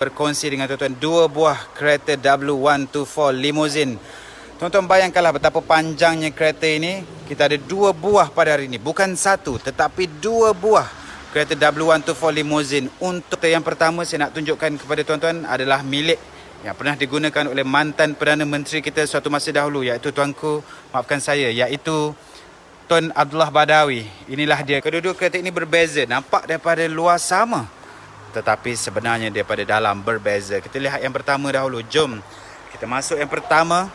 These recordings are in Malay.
berkongsi dengan tuan-tuan dua buah kereta W124 limousine. Tuan-tuan bayangkanlah betapa panjangnya kereta ini. Kita ada dua buah pada hari ini. Bukan satu tetapi dua buah kereta W124 limousine. Untuk yang pertama saya nak tunjukkan kepada tuan-tuan adalah milik yang pernah digunakan oleh mantan Perdana Menteri kita suatu masa dahulu, iaitu tuanku, maafkan saya, iaitu Tun Abdullah Badawi. Inilah dia. Kedua-dua kereta ini berbeza. Nampak daripada luar sama, tetapi sebenarnya daripada dalam berbeza. Kita lihat yang pertama dahulu. Jom kita masuk yang pertama.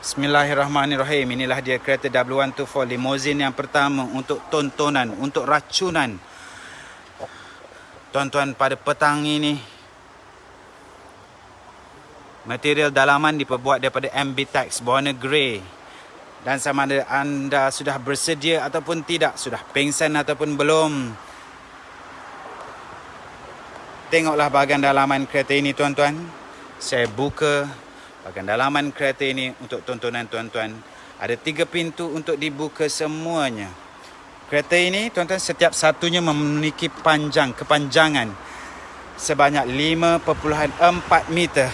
Bismillahirrahmanirrahim. Inilah dia kereta W124 limousine yang pertama untuk tontonan, untuk racunan. Tuan-tuan, pada petang ini material dalaman diperbuat daripada MB-Tex berwarna grey. Dan sama ada anda sudah bersedia ataupun tidak, sudah pengsan ataupun belum, tengoklah bahagian dalaman kereta ini tuan-tuan. Saya buka bahagian dalaman kereta ini untuk tontonan tuan-tuan. Ada 3 pintu untuk dibuka semuanya. Kereta ini tuan-tuan setiap satunya memiliki kepanjangan sebanyak 5.4 meter.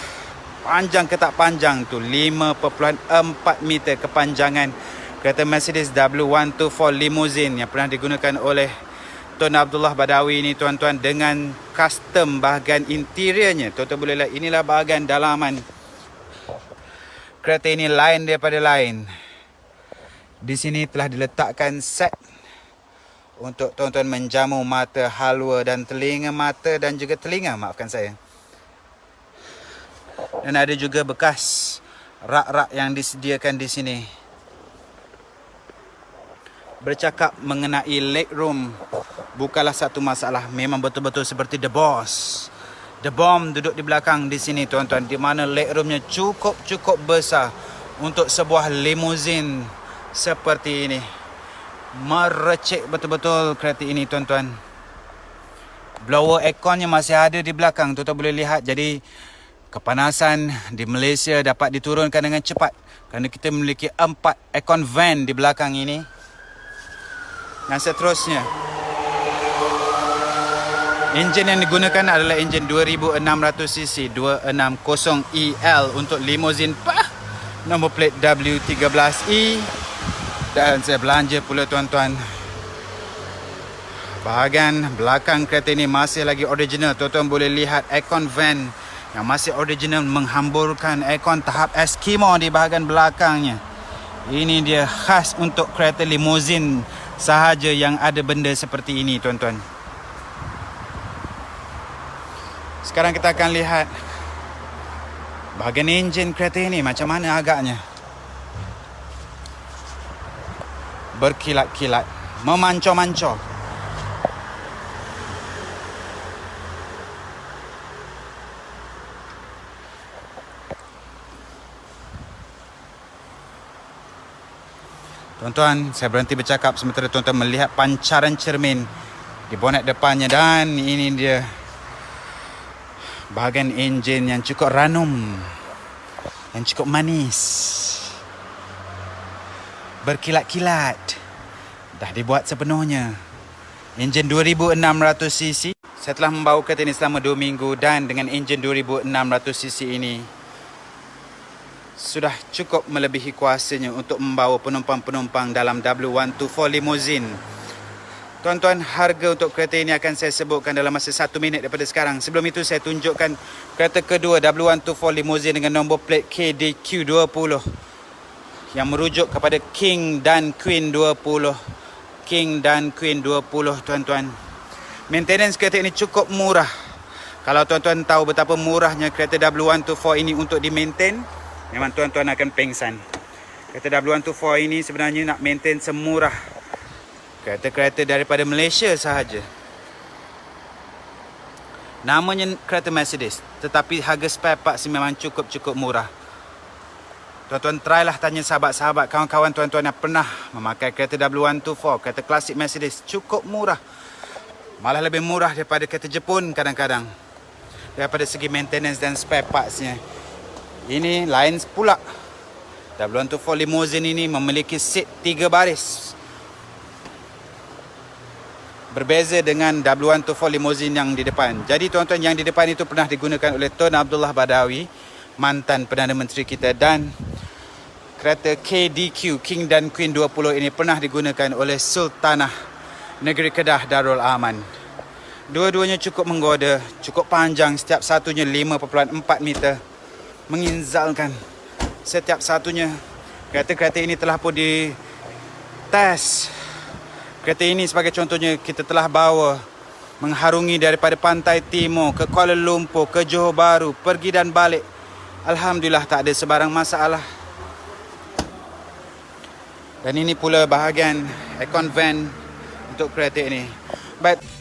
Panjang ke tak panjang tu 5.4 meter kepanjangan kereta Mercedes W124 limousine yang pernah digunakan oleh Tun Abdullah Badawi ini tuan-tuan, dengan custom bahagian interiornya. Tuan-tuan boleh lihat, inilah bahagian dalaman. Kereta ini lain daripada lain. Di sini telah diletakkan set untuk tuan-tuan menjamu mata, halwa dan telinga mata dan juga telinga, maafkan saya. Dan ada juga bekas rak-rak yang disediakan di sini. Bercakap mengenai legroom bukanlah satu masalah. Memang betul-betul seperti The Boss, The Bomb duduk di belakang di sini tuan-tuan, di mana legroomnya cukup besar untuk sebuah limousine seperti ini. Merecek betul-betul kereta ini tuan-tuan. Blower airconnya masih ada di belakang, tuan-tuan boleh lihat. Jadi kepanasan di Malaysia dapat diturunkan dengan cepat kerana kita memiliki 4 aircon van di belakang ini. Yang seterusnya, enjin yang digunakan adalah enjin 2600cc 260EL untuk limousine nombor plate W13E. Dan saya belanja pula tuan-tuan, bahagian belakang kereta ini masih lagi original. Tuan-tuan boleh lihat aircon van yang masih original menghamburkan aircon tahap Eskimo di bahagian belakangnya. Ini dia khas untuk kereta limousine sahaja yang ada benda seperti ini tuan-tuan. Sekarang kita akan lihat bahagian enjin kereta ini macam mana agaknya. Berkilat-kilat, memancor-mancor. Tuan-tuan, saya berhenti bercakap sementara tuan-tuan melihat pancaran cermin di bonet depannya. Dan ini dia bahagian enjin yang cukup ranum, yang cukup manis, berkilat-kilat. Dah dibuat sepenuhnya. Enjin 2600cc. Saya telah membawa kereta ini selama 2 minggu dan dengan enjin 2600cc ini sudah cukup melebihi kuasanya untuk membawa penumpang-penumpang dalam W124 limousine. Tuan-tuan, harga untuk kereta ini akan saya sebutkan dalam masa 1 minit daripada sekarang. Sebelum itu saya tunjukkan kereta kedua W124 limousine dengan nombor plate KDQ20 yang merujuk kepada King dan Queen 20. King dan Queen 20 tuan-tuan. Maintenance kereta ini cukup murah. Kalau tuan-tuan tahu betapa murahnya kereta W124 ini untuk di-maintain, memang tuan-tuan akan pengsan. Kereta W124 ini sebenarnya nak maintain semurah kereta-kereta daripada Malaysia sahaja. Namanya kereta Mercedes, tetapi harga spare parts memang cukup murah. Tuan-tuan try lah tanya sahabat-sahabat, kawan-kawan tuan-tuan yang pernah memakai kereta W124, kereta klasik Mercedes, cukup murah. Malah lebih murah daripada kereta Jepun kadang-kadang, daripada segi maintenance dan spare partsnya. Ini lain pula. W124 limousine ini memiliki seat 3 baris. Berbeza dengan W124 limousine yang di depan. Jadi tuan-tuan, yang di depan itu pernah digunakan oleh Tun Abdullah Badawi, mantan Perdana Menteri kita, dan kereta KDQ King dan Queen 20 ini pernah digunakan oleh Sultanah Negeri Kedah Darul Aman. Dua-duanya cukup menggoda, cukup panjang, setiap satunya 5.4 meter. Menginzalkan setiap satunya. Kereta-kereta ini telah pun dites. Kereta ini sebagai contohnya kita telah bawa mengharungi daripada pantai timur ke Kuala Lumpur, ke Johor Bahru, pergi dan balik. Alhamdulillah tak ada sebarang masalah. Dan ini pula bahagian aircon vent untuk kereta ini. Baik.